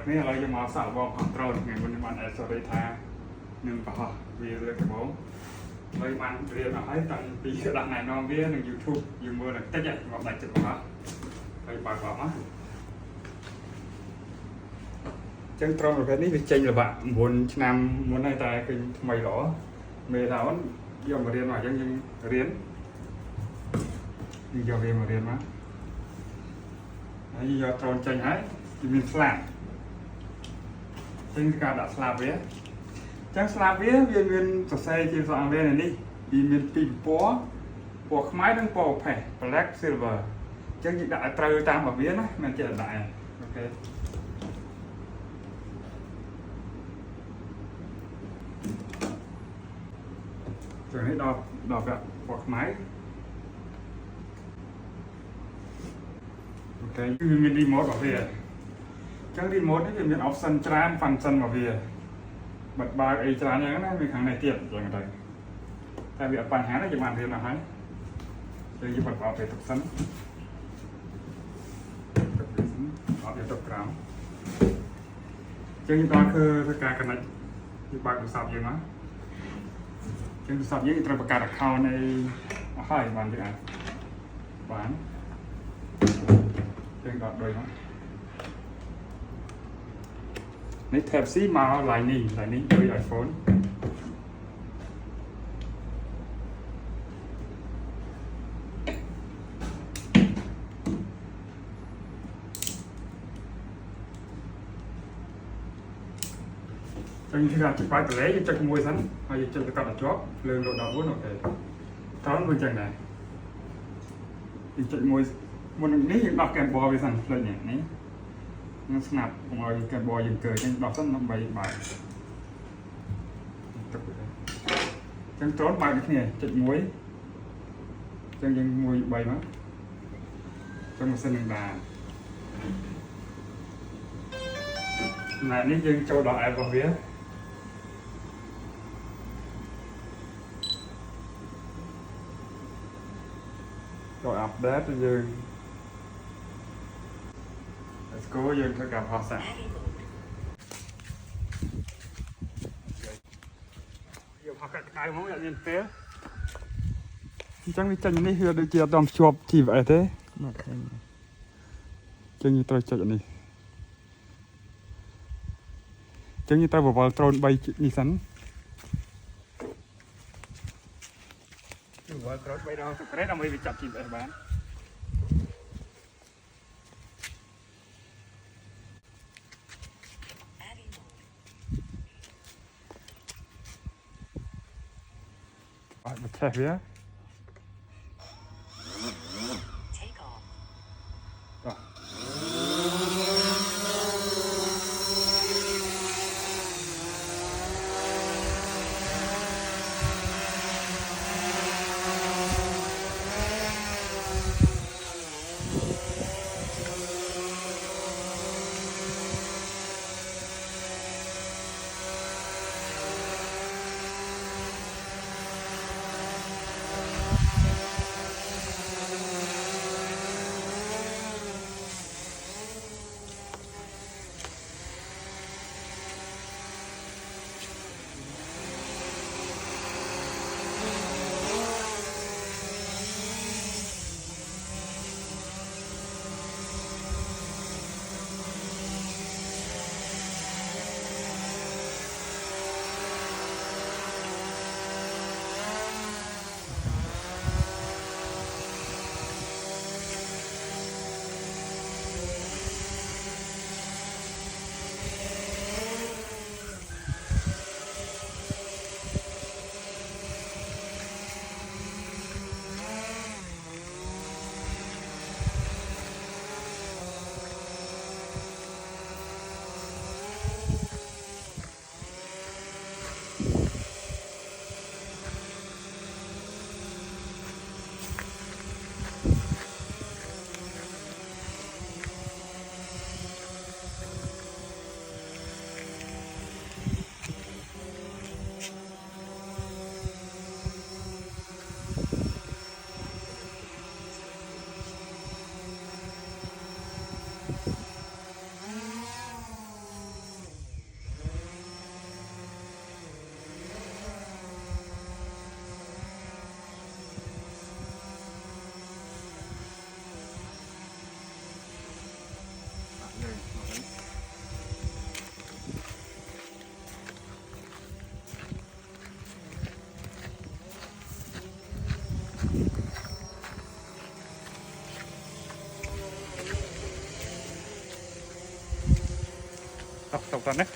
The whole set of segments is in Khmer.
នេះឥឡូវយើងមកសាកល្បង control ថ្ងៃមុនបាន sorry ថានឹងបោះវាលើកដំបូងហើយបានរៀនអស់ហើយតាំងពីដាក់ណែនាំវានៅ YouTube យើងមើលតែតិចមកដាច់ចិត្តបោះហើយបើកបោះមកចឹងត្រង់ប្រភេទនេះវាចេញល្បាក់9ឆ្នាំមុនហើយតែឃើញថ្មីល្អមេថាអូនយកមករៀនមកអញ្ចឹងយើងរៀនយកវាមករៀនមកហើយយកត្រង់ចេញហើយវាមានស្លាបចឹងការដាក់ស្លាបវាចឹងស្លាបវាមានសរសេរជាភាសាអង់គ្លេសនេះវាមានពីរពណ៌ពណ៌ខ្មៅនិងពណ៌ប្រផេះ black silver ចឹងយើងដាក់ឲ្យត្រូវតាមរបស់វាណាមិនចេះដាក់អូខេចឹងនេះដល់ពាក់ពណ៌ខ្មៅអូខេគឺវាមាន remote របស់វាចឹង remote នេះវាមាន option ច្រើន function របស់វាបិទបើកអីច្រើនយ៉ាងណាវាខាងនេះទៀតចឹងទៅតែវាអត់បញ្ហាទេយើងបានរៀនអស់ហើយគឺយើងបិទបើកទៅទុកសិនអត់យកទុកក្រោមចឹងយើងដល់គឺការ connect យើងបើកទូរស័ព្ទយើងមកចឹងទូរស័ព្ទយើងត្រូវបង្កើត account នៃអស់ហើយបានយើងអាចបានចឹងដល់ដូចមកនេះ Type C មក Lightning ដូច iPhone ចឹងគឺអាចបើកតលេយើងចុចមួយសិនហើយយើងចុចទៅកាត់ឲ្យជាប់លើលោក14អូខេត្រង់វាចឹងដែរយើងចុចមួយមុននេះយើងដោះកែមបវាសិនផ្លេចនេះនឹងស្នាប់កុំឲ្យកែបយើងកើចឹងដោះសិនដើម្បីបើកទឹកចឹងត្រង់បើកដូចគ្នាចុចមួយចឹងយើង1 3មកចឹងម៉ាស៊ីននឹងដាណែនេះយើងចូលដល់ app របស់វាចូល update យើង Let's go យើងធ្វើការផុសសាយើងផុសកាត់ក្តៅមកអត់មានពេលអញ្ចឹងវាចេញនេះវាដូចជាអត់ដល់ភ្ជាប់ TVS ទេមកឃើញចឹងយើងត្រូវចុចនេះចឹងយើងត្រូវបវល់ត្រូន3នេះសិនបវល់ត្រូន3ដងសក្រេតដើម្បីវាចាប់ TVS បានអត់មកឆេះវា tập tận đấy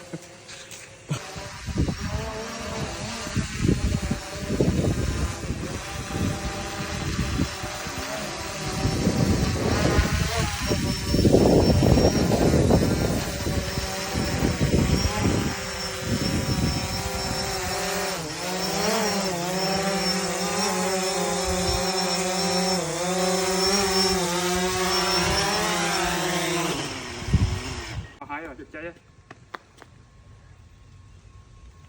hay rồi, được chạy